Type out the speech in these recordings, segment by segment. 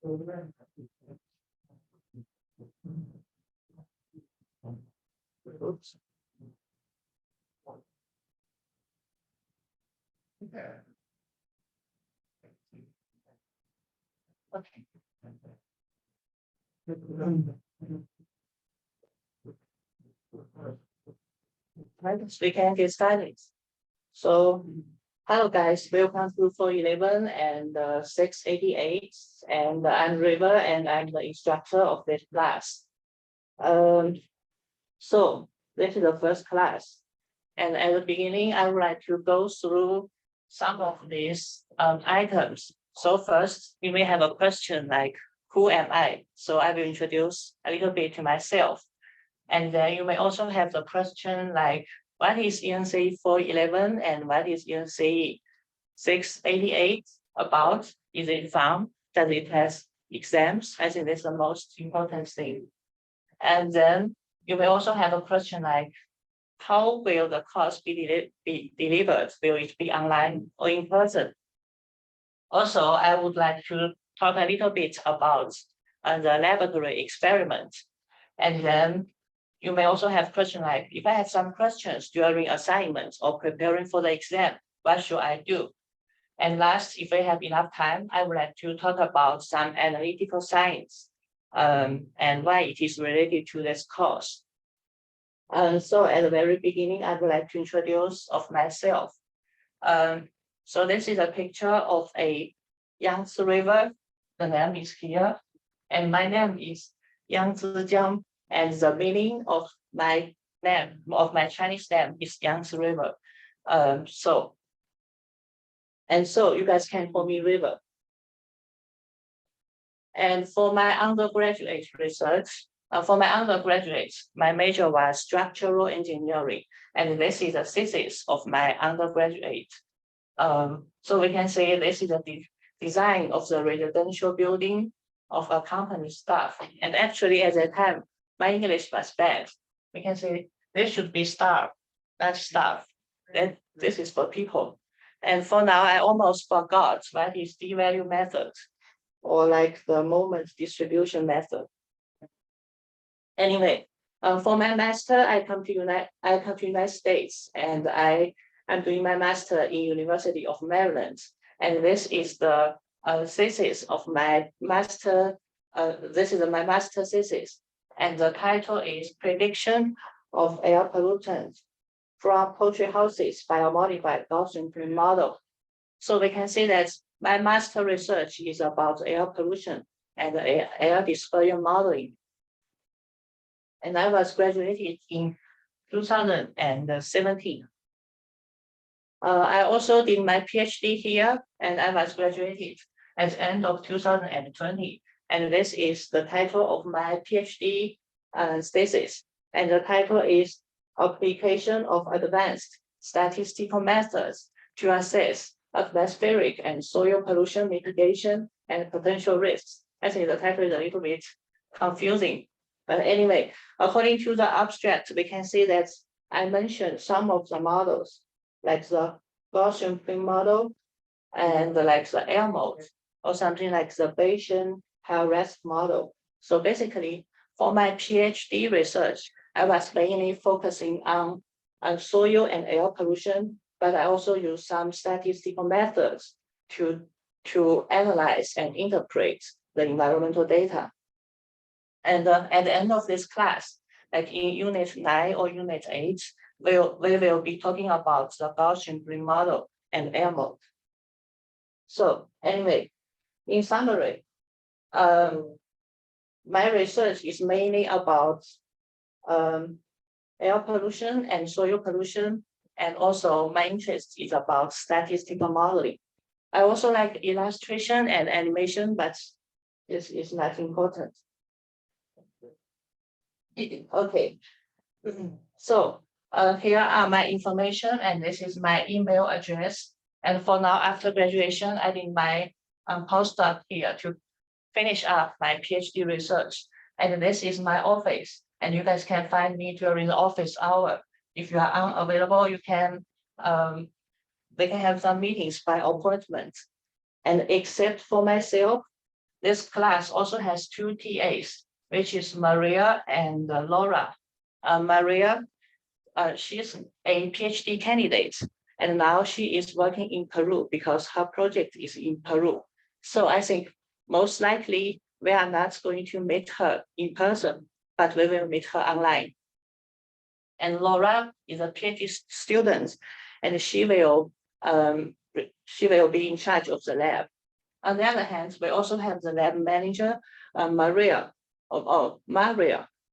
Oops. Okay. We can get started. So, hello guys, welcome to 411 and 688. And I'm River, and I'm the instructor of this class. So this is the first class. And at the beginning, I would like to go through some of these items. So first, you may have a question like, who am I? So I will introduce a little bit to myself. And then you may also have the question like, what is ENCE411 and what is ENCE688 about? Is it fun? Does it has exams? I think that's the most important thing. And then you may also have a question like, how will the course be delivered? Will it be online or in person? Also, I would like to talk a little bit about the laboratory experiment. And then you may also have questions like, if I have some questions during assignments or preparing for the exam, what should I do? And last, if I have enough time, I would like to talk about some analytical science and why it is related to this course. So at the very beginning, I would like to introduce of myself. So this is a picture of a Yangtze River. The name is here. And my name is Yangtze Jiang. And the meaning of my name, of my Chinese name, is Yangtze River. So you guys can call me River. And for my undergraduate research, my major was structural engineering, and this is a thesis of my undergraduate. So we can say this is a design of the residential building of a company staff. And actually, at that time, my English was bad. We can say this should be staff, not staff. Then this is for people. And for now, I almost forgot what is the value method, or like the moment distribution method. Anyway, for my master, I come to United States, and I am doing my master in University of Maryland. And this is the thesis of my master. This is my master thesis, and the title is Prediction of Air Pollutants from Poultry Houses by a Modified Gaussian Plane Model. So we can see that my master research is about air pollution and air dispersion modeling. And I was graduated in 2017. I also did my PhD here, and I was graduated at the end of 2020. And this is the title of my PhD thesis. And the title is Application of Advanced Statistical Methods to Assess Atmospheric and Soil Pollution Mitigation and Potential Risks. I think the title is a little bit confusing. But anyway, according to the abstract, we can see that I mentioned some of the models, like the Gaussian plane model and like the air mode, or something like the Bayesian high-risk model. So basically, for my PhD research, I was mainly focusing on soil and air pollution, but I also use some statistical methods to analyze and interpret the environmental data. And at the end of this class, like in Unit 9 or Unit 8, we will be talking about the Gaussian plane model and air mode. So anyway, in summary, my research is mainly about air pollution and soil pollution, and also my interest is about statistical modeling. I also like illustration and animation, but this is not important. Okay, so here are my information, and this is my email address. And for now, after graduation, I did my postdoc here to finish up my PhD research. And this is my office, and you guys can find me during the office hour. If you are unavailable, you can we can have some meetings by appointment. And except for myself, this class also has two TAs, which is Maria and Laura. Maria, she's a PhD candidate, and now she is working in Peru because her project is in Peru. So I think most likely we are not going to meet her in person, but we will meet her online. And Laura is a PhD student, and she will be in charge of the lab. On the other hand, we also have the lab manager, Maria,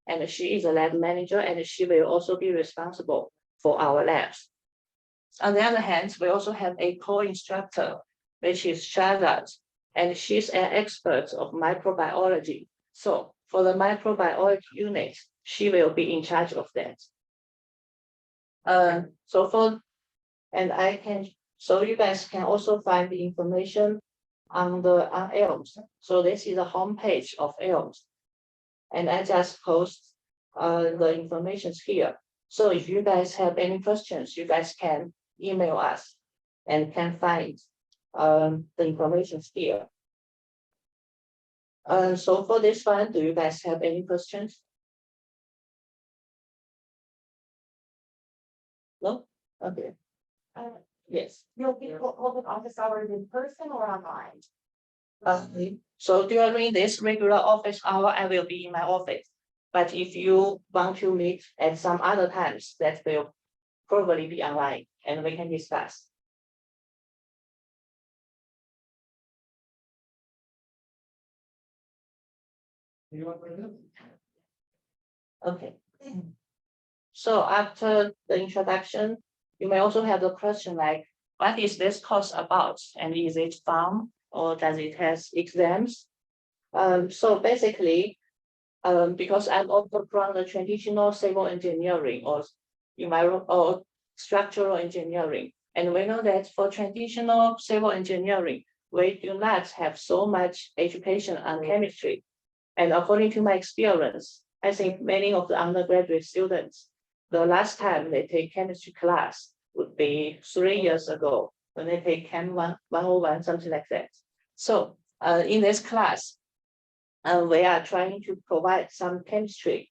and she is a lab manager, and she will also be responsible for our labs. On the other hand, we also have a co-instructor, which is Shagat, and she's an expert of microbiology. So for the microbiology unit, she will be in charge of that. So you guys can also find the information on ENCE. So this is the homepage of ENCE, and I just post the information here. So if you guys have any questions, you guys can email us and can find the information here. So for this one, do you guys have any questions? No? Okay. Yes. You'll be holding office hours in person or online? So during this regular office hour, I will be in my office. But if you want to meet at some other times, that will probably be online and we can discuss. Okay. So after the introduction, you may also have the question like, what is this course about? And is it fun or does it have exams? So basically, because I'm also from the traditional civil engineering or structural engineering, and we know that for traditional civil engineering, we do not have so much education on chemistry. And according to my experience, I think many of the undergraduate students, the last time they take chemistry class would be 3 years ago when they take Chem 101, something like that. So in this class, we are trying to provide some chemistry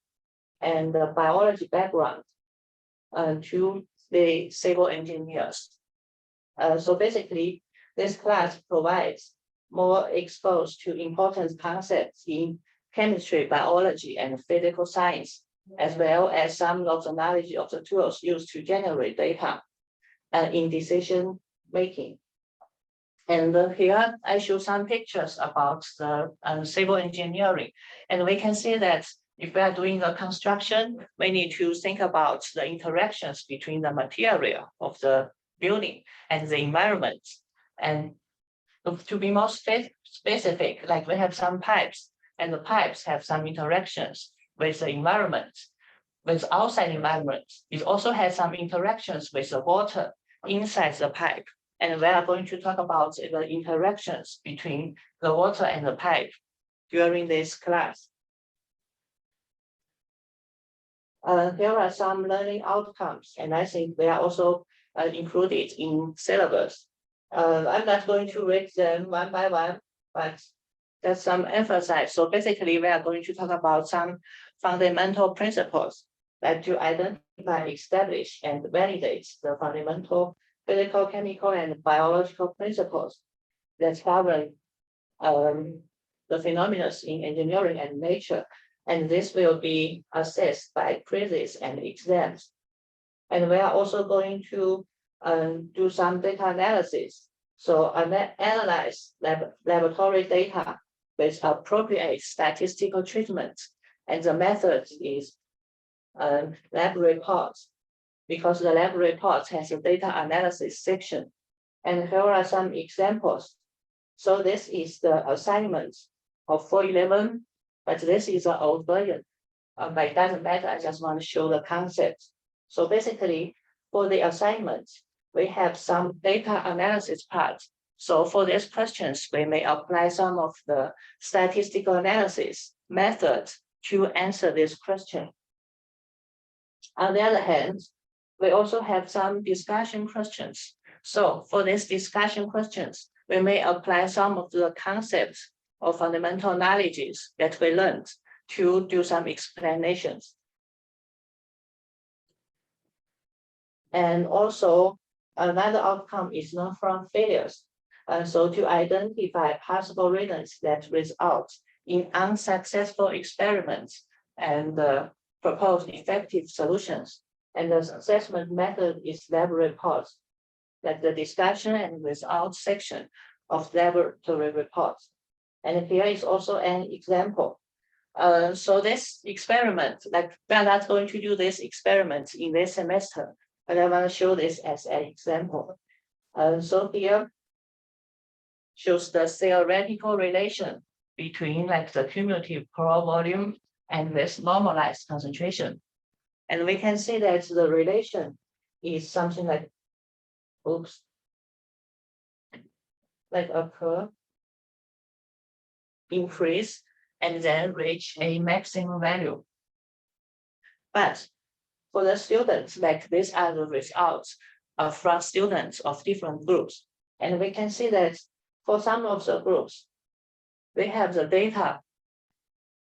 and biology background to the civil engineers. So basically, this class provides more exposed to important concepts in chemistry, biology, and physical science, as well as some of the knowledge of the tools used to generate data in decision making. And here I show some pictures about the civil engineering. And we can see that if we are doing the construction, we need to think about the interactions between the material of the building and the environment. And to be more specific, like we have some pipes, and the pipes have some interactions with the environment, with outside environment. It also has some interactions with the water inside the pipe. And we are going to talk about the interactions between the water and the pipe during this class. There are some learning outcomes, and I think they are also included in syllabus. I'm not going to read them one by one, but there's some emphasis. So basically, we are going to talk about some fundamental principles that to identify, establish, and validate the fundamental physical, chemical, and biological principles that govern the phenomena in engineering and nature. And this will be assessed by quizzes and exams. And we are also going to do some data analysis. So analyze laboratory data with appropriate statistical treatment. And the method is lab reports, because the lab report has a data analysis section. And here are some examples. So this is the assignment of 411, but this is an old version. But it doesn't matter, I just want to show the concept. So basically, for the assignment, we have some data analysis part. So for these questions, we may apply some of the statistical analysis methods to answer this question. On the other hand, we also have some discussion questions. So for these discussion questions, we may apply some of the concepts or fundamental knowledges that we learned to do some explanations. And also another outcome is learn from failures. So to identify possible reasons that result in unsuccessful experiments and propose effective solutions. And the assessment method is lab reports, like the discussion and results section of laboratory reports. And here is also an example. So this experiment, like we're not going to do this experiment in this semester, but I want to show this as an example. So here shows the theoretical relation between like the cumulative pore volume and this normalized concentration. And we can see that the relation is something like, like a curve increase and then reach a maximum value. But for the students, like these are the results from students of different groups. And we can see that for some of the groups, they have the data,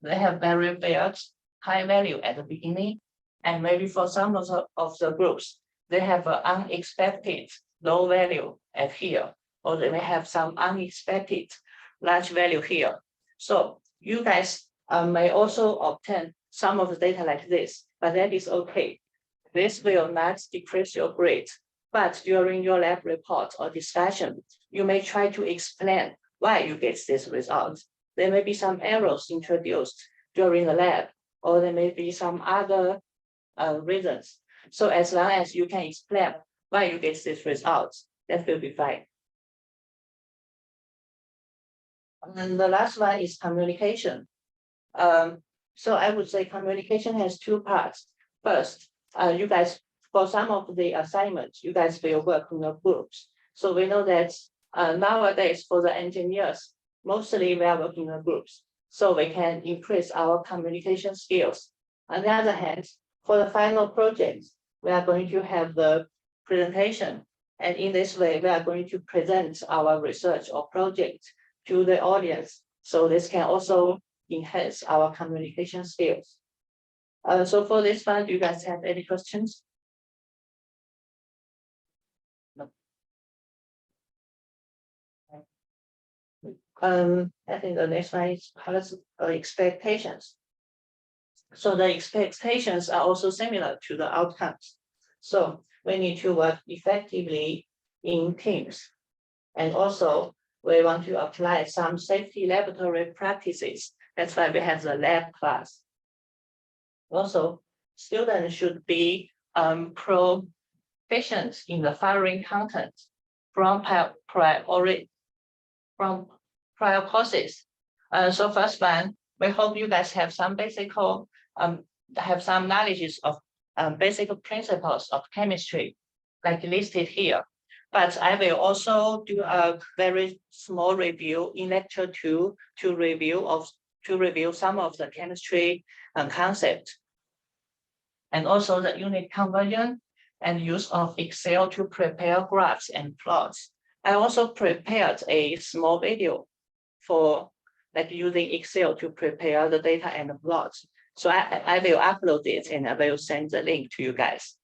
they have very weird high value at the beginning. And maybe for some of the groups, they have an unexpected low value at here, or they may have some unexpected large value here. So you guys may also obtain some of the data like this, but that is okay. This will not decrease your grade. But during your lab report or discussion, you may try to explain why you get this result. There may be some errors introduced during the lab, or there may be some other reasons. So as long as you can explain why you get this result, that will be fine. And the last one is communication. So I would say communication has two parts. First, you guys, for some of the assignments, you guys will work in your groups. So we know that nowadays for the engineers, mostly we are working in groups. So we can increase our communication skills. On the other hand, for the final project, we are going to have the presentation. And in this way, we are going to present our research or project to the audience. So this can also enhance our communication skills. So for this one, do you guys have any questions? No. I think the next one is expectations. So the expectations are also similar to the outcomes. So we need to work effectively in teams. And also we want to apply some safety laboratory practices. That's why we have the lab class. Also, students should be proficient in the following content from prior courses. So first one, we hope you guys have some basic have some knowledge of basic principles of chemistry, like listed here. But I will also do a very small review in lecture 2 to review some of the chemistry concept, and also the unit conversion and use of Excel to prepare graphs and plots. I also prepared a small video for like using Excel to prepare the data and the plots. So I will upload it and I will send the link to you guys.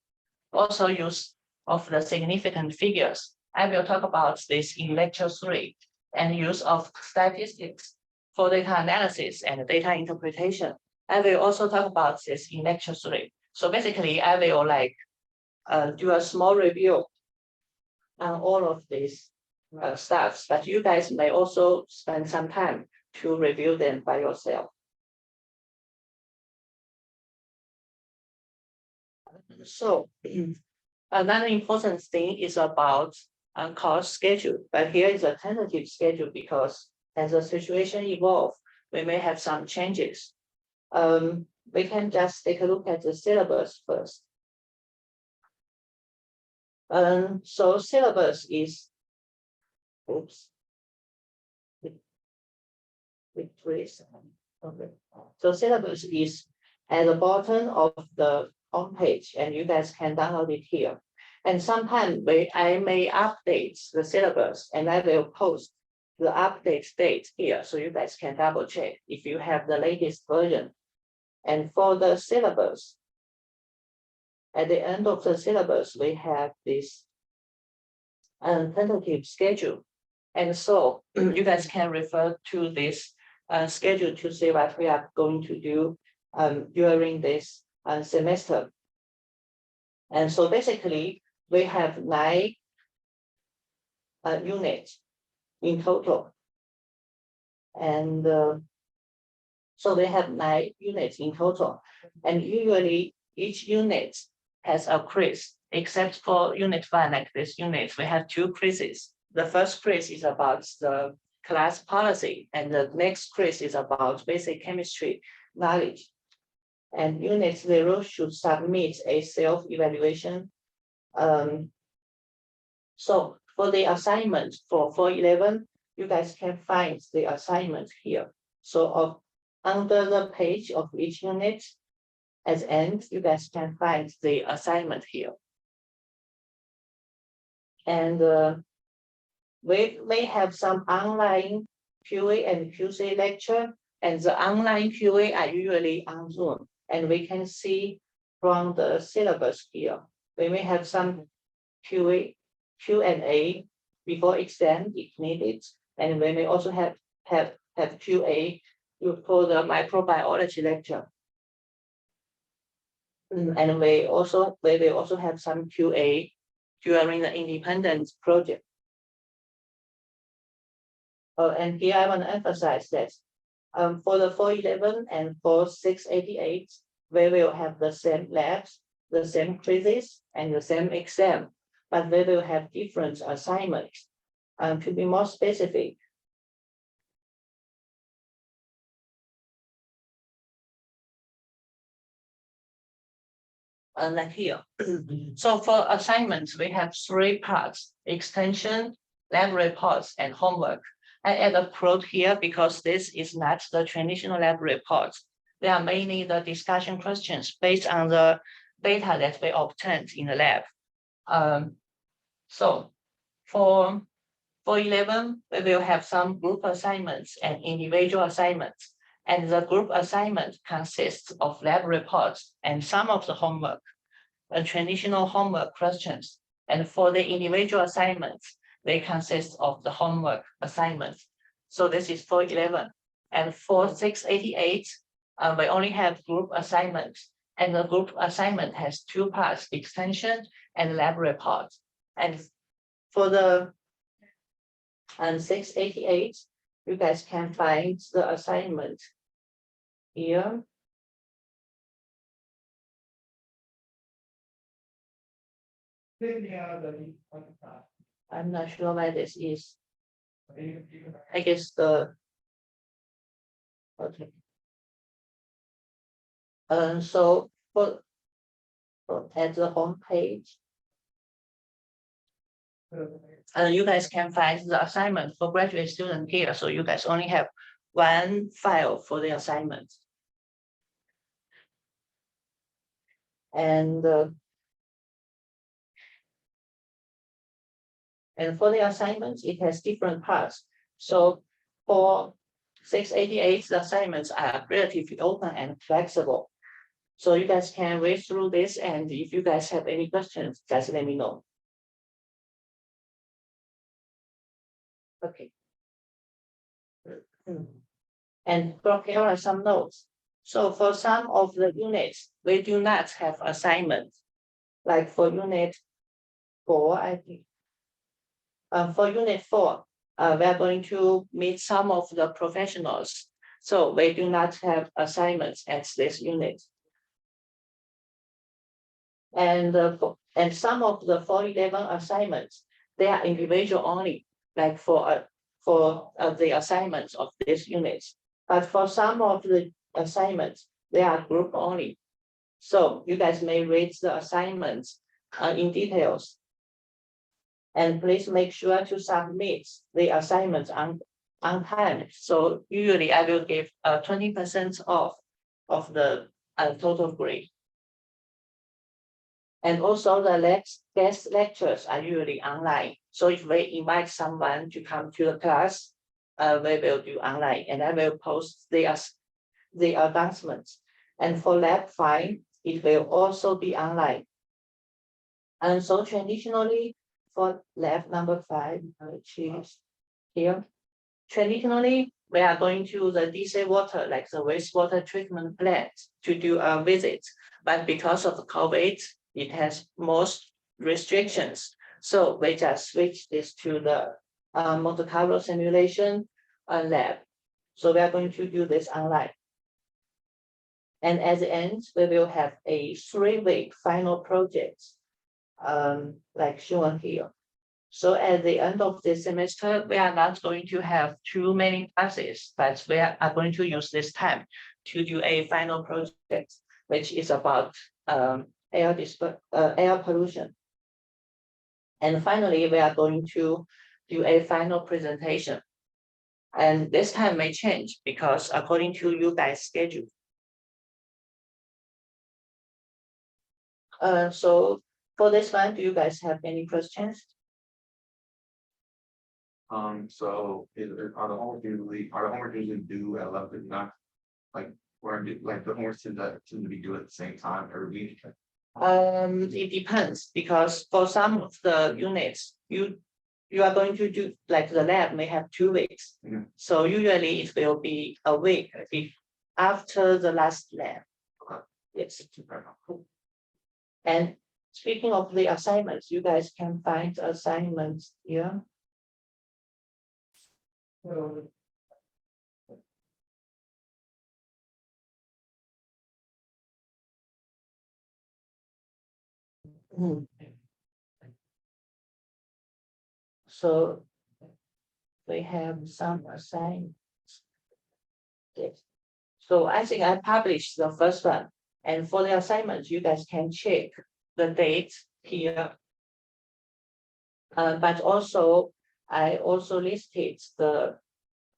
Also use of the significant figures. I will talk about this in lecture 3, and use of statistics for data analysis and data interpretation. I will also talk about this in lecture 3. So basically I will like do a small review on all of these stuff, but you guys may also spend some time to review them by yourself. So another important thing is about course schedule, but here is a tentative schedule because as the situation evolves, we may have some changes. We can just take a look at the syllabus first. So syllabus is, okay. So syllabus is at the bottom of the homepage, and you guys can download it here. And sometimes I may update the syllabus, and I will post the update date here, so you guys can double check if you have the latest version. And for the syllabus, at the end of the syllabus, we have this tentative schedule. And so you guys can refer to this schedule to see what we are going to do during this semester. And so basically, we have 9 units in total. And so we have 9 units in total. And usually each unit has a quiz, except for unit 1, like this unit, we have 2 quizzes. The first quiz is about the class policy, and the next quiz is about basic chemistry knowledge. And unit 0 should submit a self-evaluation. So for the assignment for 411, you guys can find the assignment here. So under the page of each unit, at the end, you guys can find the assignment here. And we may have some online QA and QC lecture, and the online QA are usually on Zoom. And we can see from the syllabus here, we may have some Q&A before exam if needed, and we may also have QA for the microbiology lecture. And we will also have some QA during the independent project. And here I want to emphasize that for the 411 and for 688, we will have the same labs, the same quizzes, and the same exam, but we will have different assignments. To be more specific, like here. So for assignments, we have 3 parts: extension, lab reports, and homework. I add a quote here because this is not the traditional lab reports. They are mainly the discussion questions based on the data that we obtained in the lab. So for 411, we will have some group assignments and individual assignments. And the group assignment consists of lab reports and some of the homework, traditional homework questions. And for the individual assignments, they consist of the homework assignments. So this is 411. And for 688, we only have group assignments. And the group assignment has 2 parts: extension and lab report. And for the 688, you guys can find the assignment here. I'm not sure why this is. I guess the okay. So for at the home page, you guys can find the assignment for graduate student here. So you guys only have 1 file for the assignment. And for the assignments, it has different parts. So for 688, the assignments are relatively open and flexible. So you guys can read through this, and if you guys have any questions, just let me know. Okay. And here are some notes. So for some of the units, we do not have assignments. Like for unit 4, I think. For unit 4, we are going to meet some of the professionals. So we do not have assignments at this unit. And some of the 411 assignments, they are individual only, like for the assignments of this unit. But for some of the assignments, they are group only. So you guys may read the assignments in details. And please make sure to submit the assignments on time. So usually I will give 20% off of the total grade. And also the guest lectures are usually online. So if we invite someone to come to the class, we will do online, and I will post the announcements. And for lab 5, it will also be online. And so traditionally, for lab number 5, which is here, traditionally, we are going to the DC water, like the wastewater treatment plant, to do a visit. But because of the COVID, it has most restrictions. So we just switch this to the Monte Carlo simulation lab. So we are going to do this online. And at the end, we will have a 3-week final project, like shown here. So at the end of the semester, we are not going to have too many classes, but we are going to use this time to do a final project, which is about air pollution. And finally, we are going to do a final presentation. And this time may change because according to you guys' schedule. So for this one, do you guys have any questions? So are the homework usually due at 11, not like where like the homework tend to be due at the same time every week? It depends because for some of the units, you are going to do, like the lab may have 2 weeks. Mhm. So usually it will be a week after the last lab. Okay. Yes. And speaking of the assignments, you guys can find assignments here. So we have some assignments. Yes. So I think I published the first one, and for the assignments, you guys can check the date here. But also, I also listed the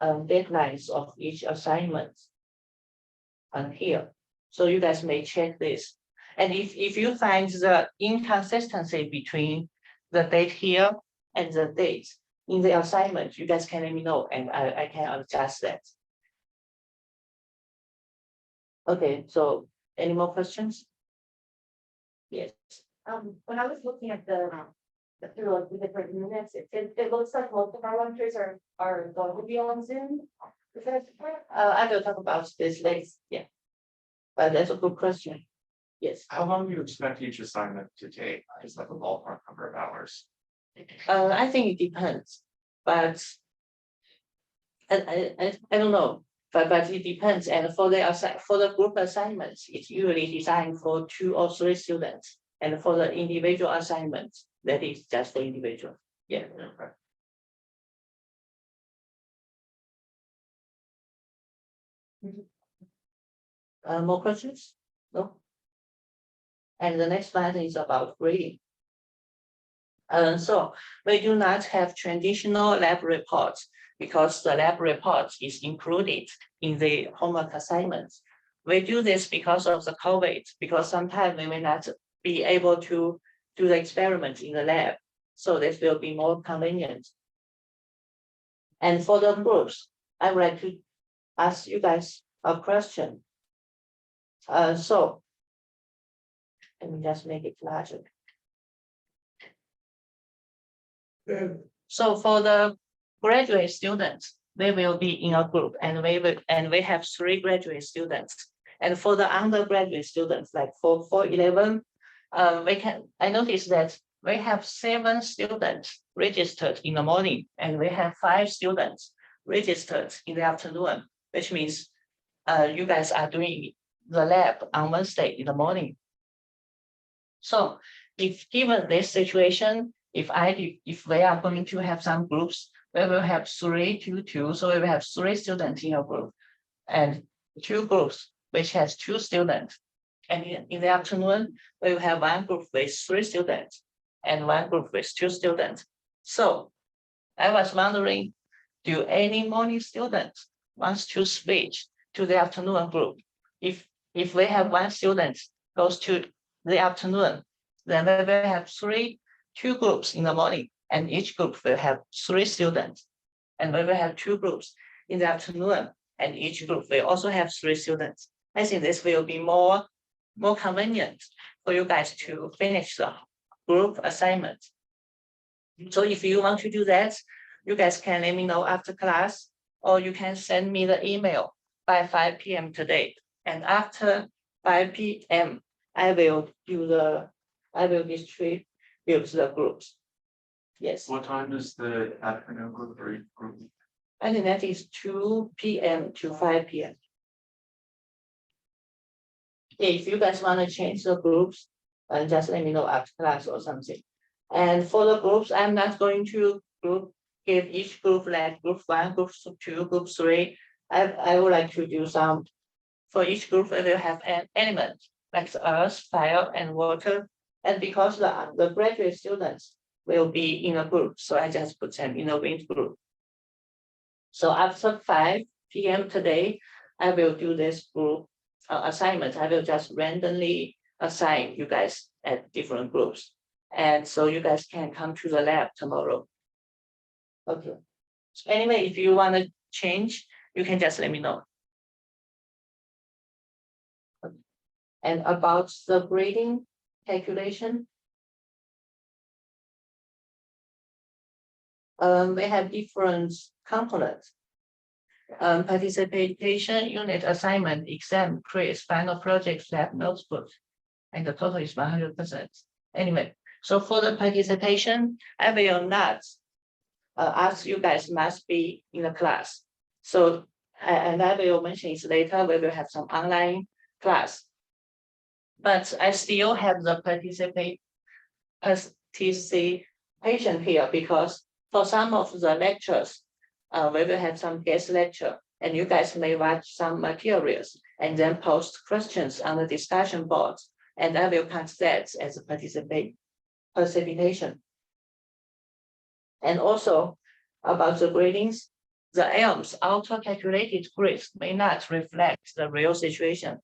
deadlines of each assignment on here. So you guys may check this. And if you find the inconsistency between the date here and the date in the assignment, you guys can let me know and I can adjust that. Okay, so any more questions? Yes. When I was looking at through like the different units, it looks like most of our lectures are going to be on Zoom. Is that correct? I will talk about this later. Yeah. But that's a good question. Yes. How long do you expect each assignment to take? Just like a ballpark number of hours? I think it depends, but I don't know, but it depends. And for the group assignments, it's usually designed for 2 or 3 students, and for the individual assignments, that is just for individual. Yeah. Okay. More questions? No. And the next one is about grading. So we do not have traditional lab reports because the lab report is included in the homework assignments. We do this because of the COVID, because sometimes we may not be able to do the experiments in the lab. So this will be more convenient. And for the groups, I would like to ask you guys a question. So let me just make it larger. So for the graduate students, they will be in a group, and we have 3 graduate students. And for the undergraduate students, like for 411, I noticed that we have 7 students registered in the morning, and we have 5 students registered in the afternoon, which means you guys are doing the lab on Wednesday in the morning. So if given this situation, if we are going to have some groups, we will have 3, 2, 2. So we will have 3 students in a group and 2 groups, which has 2 students. And in the afternoon, we will have 1 group with 3 students and 1 group with 2 students. So I was wondering, do any morning students wants to switch to the afternoon group? If we have 1 student goes to the afternoon, then we will have 2 groups in the morning, and each group will have 3 students. And we will have 2 groups in the afternoon, and each group will also have 3 students. I think this will be more convenient for you guys to finish the group assignment. So if you want to do that, you guys can let me know after class, or you can send me the email by 5 p.m. today. And after 5 p.m., I will distribute the groups. Yes, What time is the afternoon group or group? I think that is 2 p.m. to 5 p.m. If you guys want to change the groups, just let me know after class or something. And for the groups, I'm not going to give each group like group 1, group 2, group 3. I would like to do some. For each group, we will have an element like earth, fire, and water. And because the graduate students will be in a group, so I just put them in a wind group. So after 5 p.m. today, I will do this group assignment. I will just randomly assign you guys at different groups. And so you guys can come to the lab tomorrow. Okay. So anyway, if you want to change, you can just let me know. Okay. And about the grading calculation, we have different components. Participation, unit assignment, exam, quiz, final project, lab notebook, and the total is 100%. Anyway, so for the participation, I will not ask you guys must be in the class. So, and I will mention it later, we will have some online class. But I still have the participation here because for some of the lectures, we will have some guest lecture, and you guys may watch some materials and then post questions on the discussion board, and I will count that as a participation. And also about the gradings, the ENCE auto-calculated grades may not reflect the real situation.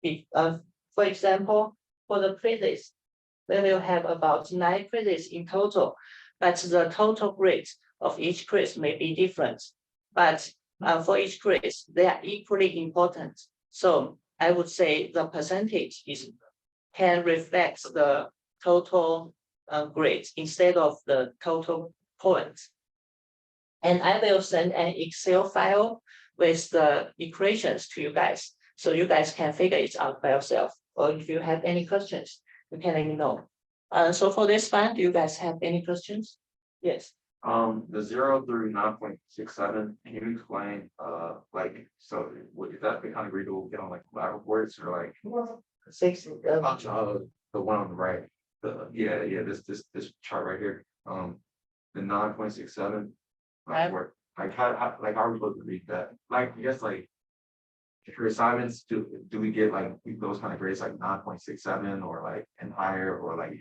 For example, for the quizzes, we will have about 9 quizzes in total, but the total grades of each quiz may be different. But for each quiz, they are equally important. So I would say the percentage can reflect the total grades instead of the total points. And I will send an Excel file with the equations to you guys, so you guys can figure it out by yourself. Or if you have any questions, you can let me know. So for this one, do you guys have any questions? Yes. The 0 through 9.67, can you explain, like, so is that the kind of grade we'll get on like lab reports or like? 6. The one on the right, this chart right here, the 9.67. Right. Like how are we supposed to read that? Like, I guess like, if your assignments, do we get like those kind of grades like 9.67 or like and higher, or like,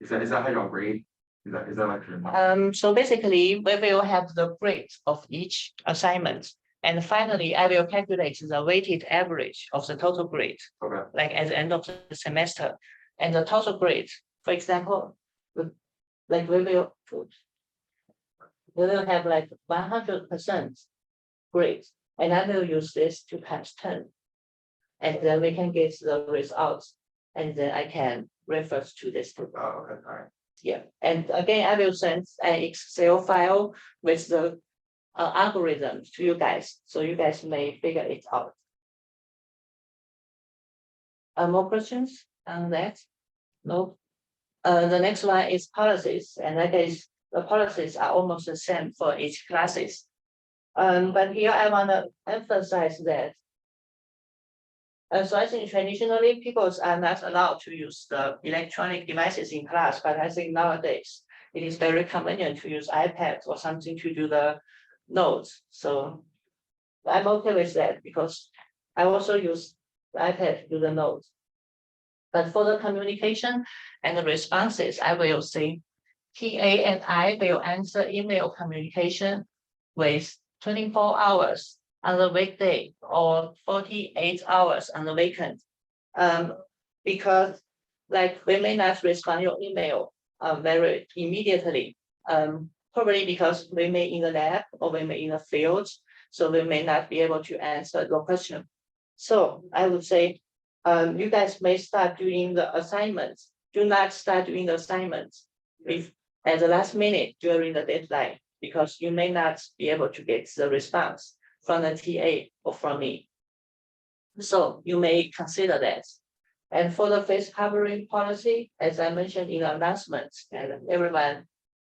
is that how y'all grade? Is that like your? So basically, we will have the grades of each assignment. And finally, I will calculate the weighted average of the total grade, Okay. like at the end of the semester. And the total grade, for example, like we will have like 100% grade, and I will use this to times 10. And then we can get the results, and then I can refer to this. Oh, okay, all right. Yeah, and again, I will send an Excel file with the algorithms to you guys, so you guys may figure it out. More questions on that? No. The next one is policies, and I guess the policies are almost the same for each classes. But here I want to emphasize that. So I think traditionally people are not allowed to use the electronic devices in class, but I think nowadays it is very convenient to use iPad or something to do the notes. So I'm okay with that because I also use the iPad to do the notes. But for the communication and the responses, I will say TA and I will answer email communication with 24 hours on the weekday or 48 hours on the weekend. Because like we may not respond your email very immediately. probably because we may in the lab or we may in the field, so we may not be able to answer your question. So I would say, you guys may start doing the assignments. Do not start doing the assignments if at the last minute during the deadline, because you may not be able to get the response from the TA or from me. So you may consider that. And for the face covering policy, as I mentioned in the announcements, and everyone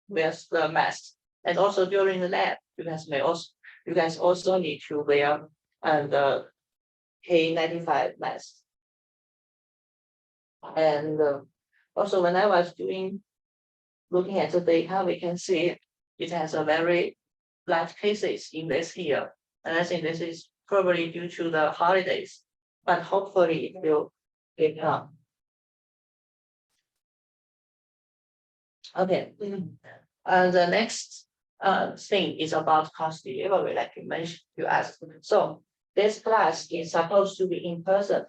wears the mask. And also during the lab, you guys also need to wear the K95 mask. And also when I was looking at the data, we can see it has a very large cases in this year. And I think this is probably due to the holidays, but hopefully it will pick up. Okay, the next thing is about cost delivery, like you mentioned, you asked. So this class is supposed to be in person.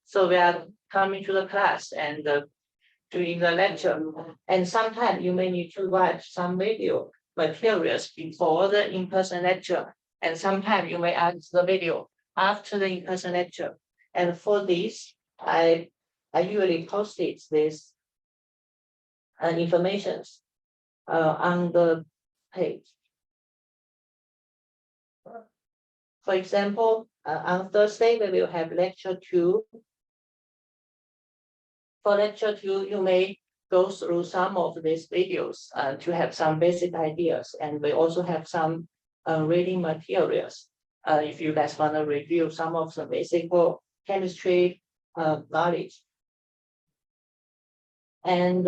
So we are coming to the class and doing the lecture. And sometimes you may need to watch some video materials before the in-person lecture. And sometimes you may add the video after the in-person lecture. And for this, I usually posted this information on the page. For example, on Thursday, we will have lecture 2. For lecture 2, you may go through some of these videos to have some basic ideas. And we also have some reading materials. If you guys want to review some of the basic chemistry knowledge. And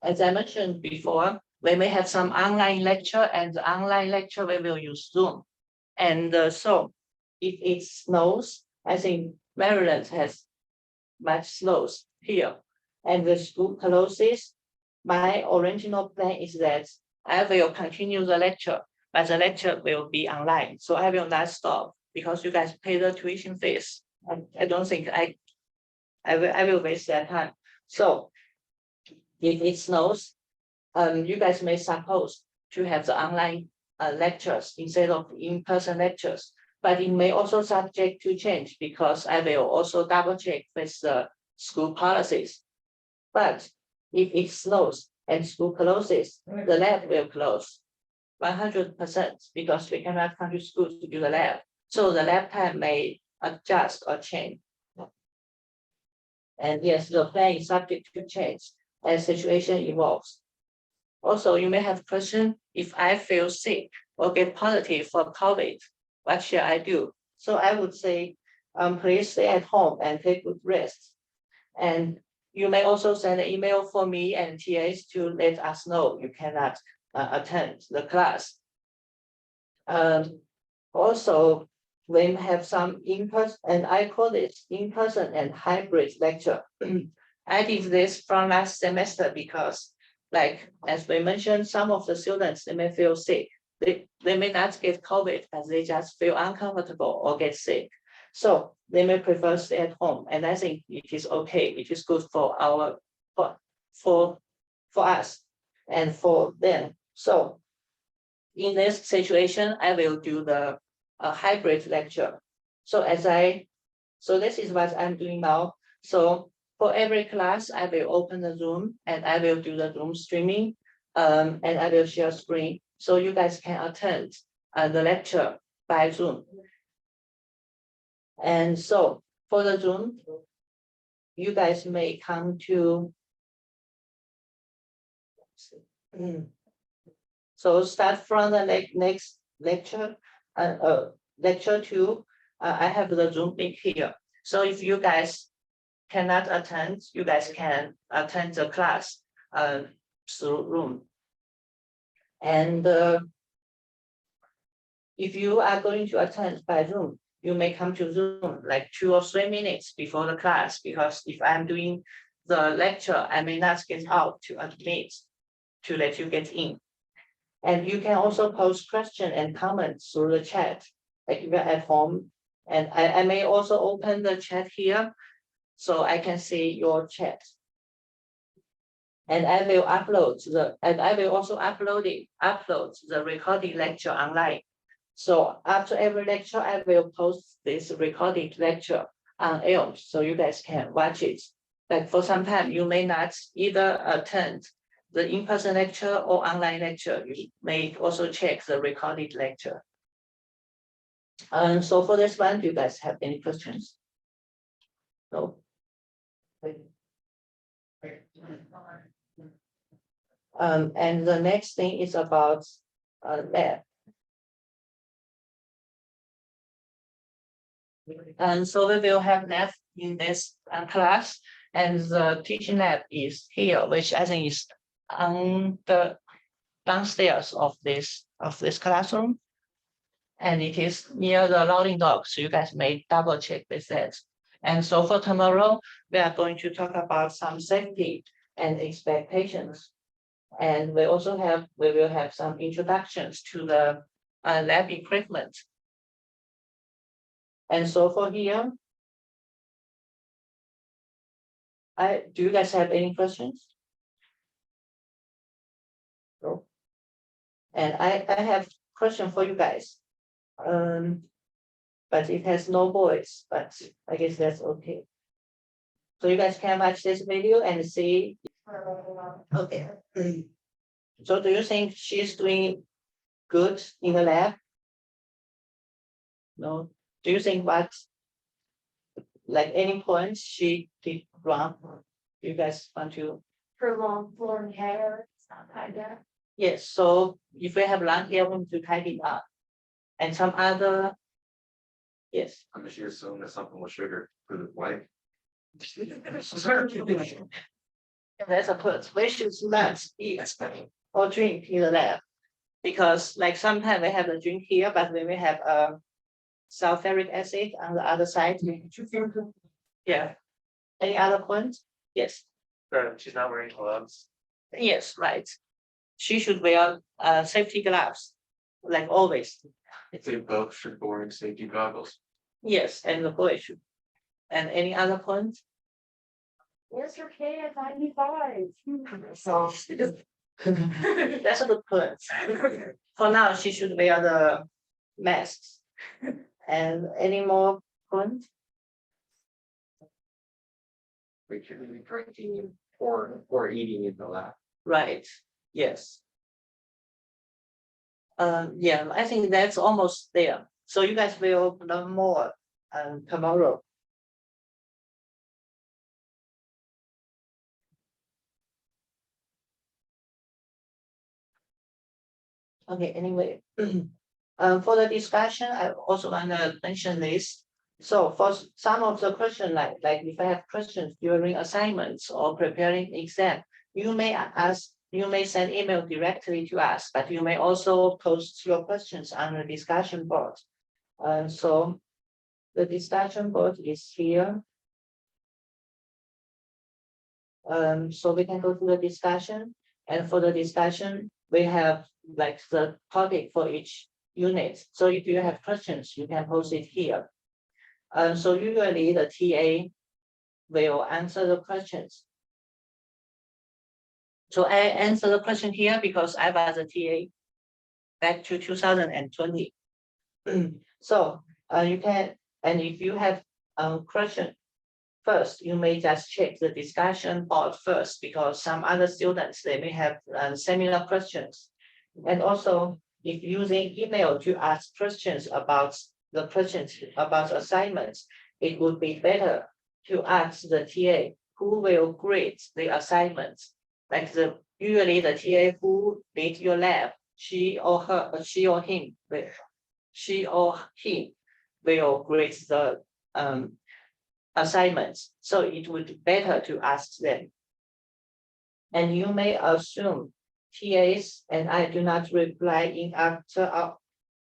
as I mentioned before, we may have some online lecture, and the online lecture we will use Zoom. And so if it snows, I think Maryland has much snows here, and the school closes. My original plan is that I will continue the lecture, but the lecture will be online. So I will not stop because you guys pay the tuition fees. I don't think I will waste that time. So if it snows, you guys may suppose to have the online lectures instead of in-person lectures, but it may also subject to change because I will also double check with the school policies. But if it snows and school closes, the lab will close 100% because we cannot come to school to do the lab. So the lab time may adjust or change. And yes, the plan is subject to change as situation evolves. Also, you may have question, if I feel sick or get positive for COVID, what should I do? So I would say, please stay at home and take good rest. And you may also send an email for me and TAs to let us know you cannot attend the class. Also, we have some in-person, and I call it in-person and hybrid lecture. I did this from last semester because, like, as we mentioned, some of the students, they may feel sick. They may not get COVID, but they just feel uncomfortable or get sick. So they may prefer stay at home. And I think it is okay. It is good for us and for them. So in this situation, I will do the hybrid lecture. So this is what I'm doing now. So for every class, I will open the Zoom and I will do the Zoom streaming, and I will share screen so you guys can attend the lecture by Zoom. And so for the Zoom, you guys may come to. So start from the next lecture, lecture 2. I have the Zoom link here. So if you guys cannot attend, you guys can attend the class through Zoom. And if you are going to attend by Zoom, you may come to Zoom like 2 or 3 minutes before the class, because if I'm doing the lecture, I may not get out to admit to let you get in. And you can also post questions and comments through the chat, like if you're at home. And I may also open the chat here so I can see your chat. And I will also upload the recorded lecture online. So after every lecture, I will post this recorded lecture on ENCE, so you guys can watch it. Like for some time, you may not either attend the in-person lecture or online lecture. You may also check the recorded lecture. So for this one, do you guys have any questions? No. And the next thing is about lab. And so we will have lab in this class, and the teaching lab is here, which I think is on the downstairs of this classroom. And it is near the loading dock, so you guys may double check with that. And so for tomorrow, we are going to talk about some safety and expectations. And we will have some introductions to the lab equipment. And so for here, do you guys have any questions? No. And I have question for you guys. But it has no voice, but I guess that's okay. So you guys can watch this video and see. Okay. So do you think she's doing good in the lab? No. Do you think like any points she did wrong? You guys want to? For long flowing hair, it's not like that. Yes, so if we have long hair, we need to tidy it up. And some other, yes. I'm just assuming that something with sugar, because it's white. That's a put. We should not eat or drink in the lab. Because like sometimes we have a drink here, but when we have sulfuric acid on the other side. Yeah. Any other points? Yes. She's not wearing gloves. Yes, right. She should wear safety gloves, like always. They both should be wearing safety goggles. Yes, and the boy should. And any other points? Where's your K at 95? So that's a good point. For now, she should wear the masks. And any more points? We shouldn't be drinking or eating in the lab. Right, yes. Yeah, I think that's almost there. So you guys will learn more tomorrow. Okay, anyway, for the discussion, I also want to mention this. So for some of the questions, like if I have questions during assignments or preparing exam, you may send email directly to us, but you may also post your questions on the discussion board. So the discussion board is here. So we can go to the discussion, and for the discussion, we have like the topic for each unit. So if you have questions, you can post it here. So usually the TA will answer the questions. So I answer the question here because I was a TA back to 2020. So you can, and if you have a question, first, you may just check the discussion board first, because some other students, they may have similar questions. And also, if using email to ask questions about assignments, it would be better to ask the TA who will grade the assignments. Like usually the TA who did your lab, she or him will grade the assignments. So it would be better to ask them. And you may assume TAs and I do not reply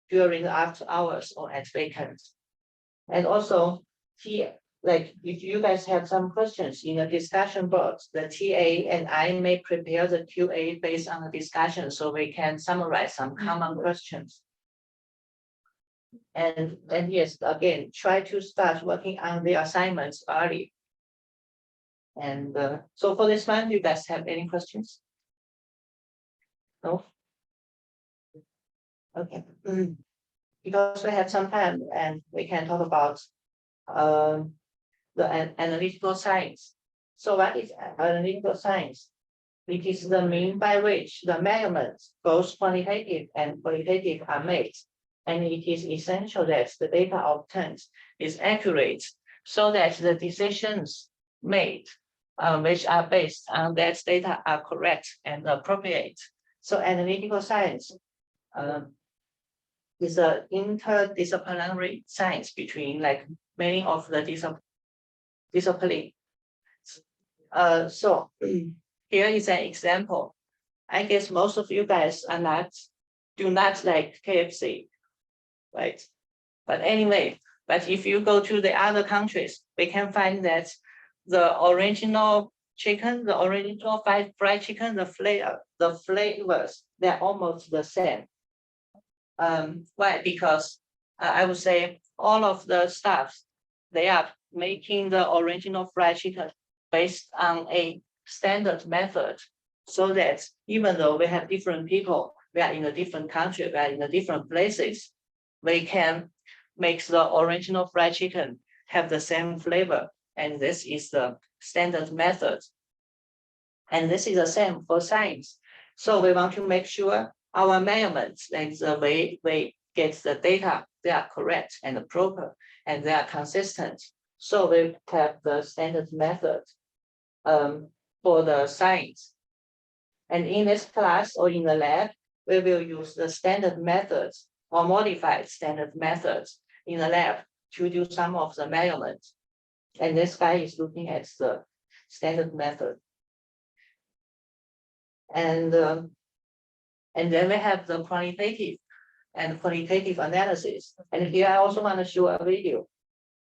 during the after hours or at vacancy. And also, like if you guys have some questions in the discussion board, the TA and I may prepare the QA based on the discussion, so we can summarize some common questions. And yes, again, try to start working on the assignments early. And so for this one, you guys have any questions? No? Okay. Because we have some time and we can talk about the analytical science. So what is analytical science? It is the means by which the measurements, both quantitative and qualitative, are made. And it is essential that the data obtained is accurate so that the decisions made, which are based on that data, are correct and appropriate. So analytical science is an interdisciplinary science between like many of the discipline. So here is an example. I guess most of you guys do not like KFC, right? But anyway, but if you go to the other countries, we can find that the original chicken, the original fried chicken, the flavors, they're almost the same. Why? Because I would say all of the stuffs, they are making the original fried chicken based on a standard method, so that even though we have different people, we are in a different country, we are in a different places, we can make the original fried chicken have the same flavor. And this is the standard method. And this is the same for science. So we want to make sure our measurements and the way we get the data, they are correct and proper and they are consistent. So we have the standard method for the science. And in this class or in the lab, we will use the standard methods or modified standard methods in the lab to do some of the measurements. And this guy is looking at the standard method. And then we have the quantitative and qualitative analysis. And here I also want to show a video,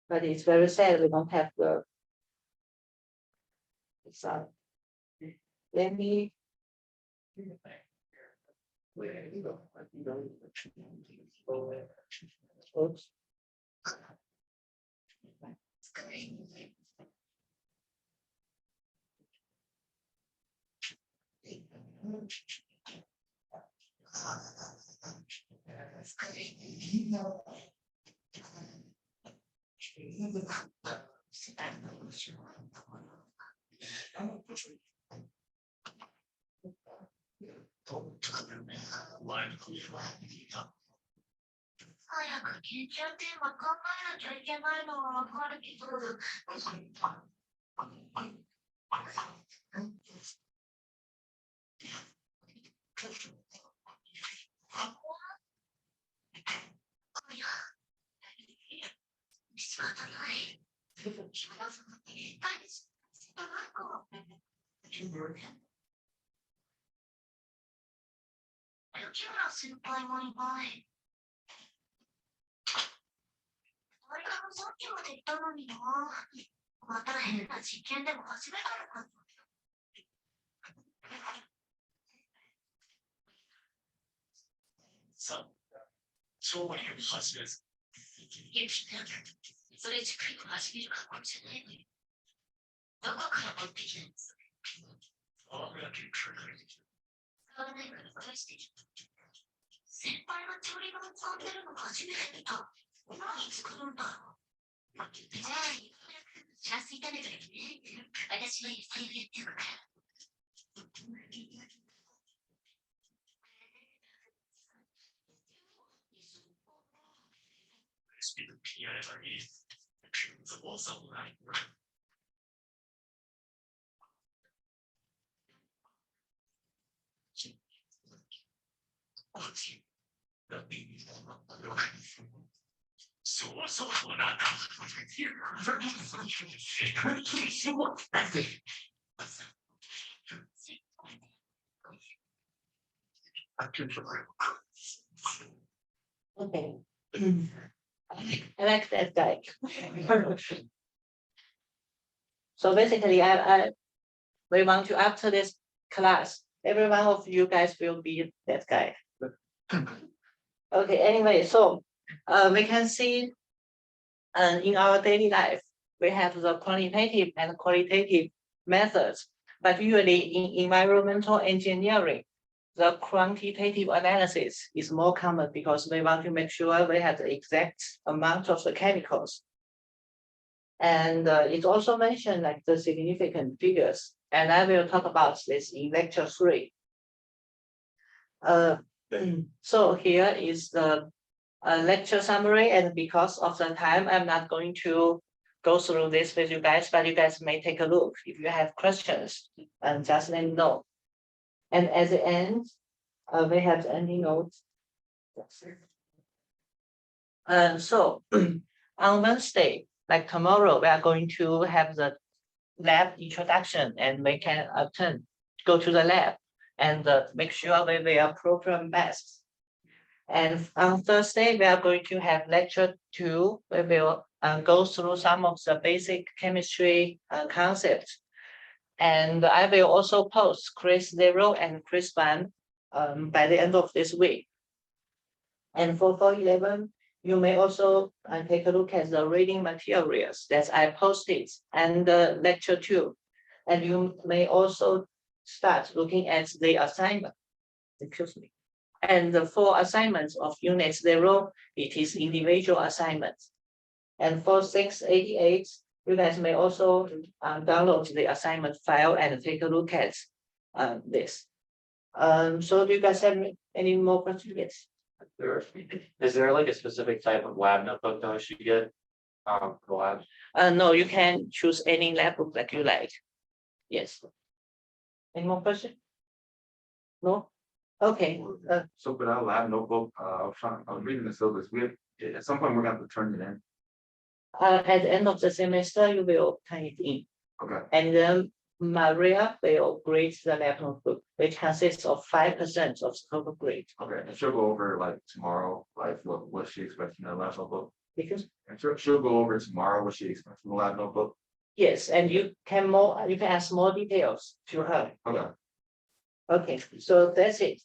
but it's very sad we don't have the. Let me. Oops. Okay. I like that guy. So basically, we want to, after this class, every one of you guys will be that guy. Okay, anyway, so we can see in our daily life, we have the quantitative and qualitative methods, but usually in environmental engineering, the quantitative analysis is more common because we want to make sure we have the exact amount of the chemicals. And it also mentioned like the significant figures, and I will talk about this in lecture 3. So here is the lecture summary, and because of the time, I'm not going to go through this with you guys, but you guys may take a look. If you have questions, and just let me know. And at the end, we have any notes. So on Wednesday, like tomorrow, we are going to have the lab introduction, and we can go to the lab and make sure we wear proper masks. And on Thursday, we are going to have lecture 2. We will go through some of the basic chemistry concepts. And I will also post quiz 0 and quiz 1 by the end of this week. And for 411, you may also take a look at the reading materials that I posted and lecture 2. And you may also start looking at the assignment. Excuse me. And the 4 assignments of unit 0, it is individual assignments. And for 688, you guys may also download the assignment file and take a look at this. So do you guys have any more questions? Yes. Is there like a specific type of lab notebook that I should get? For lab? No, you can choose any lab book that you like. Yes. Any more questions? No? Okay. So for that lab notebook, I was reading the syllabus, at some point we're gonna have to turn it in. At the end of the semester, you will turn it in. Okay, And then Maria will grade the lab notebook, which consists of 5% of the total grade. okay, and she'll go over like tomorrow, like what she expects from the lab notebook. Because And she'll go over tomorrow what she expects from the lab notebook. yes, and you can ask more details to her. Okay. Okay, so that's it.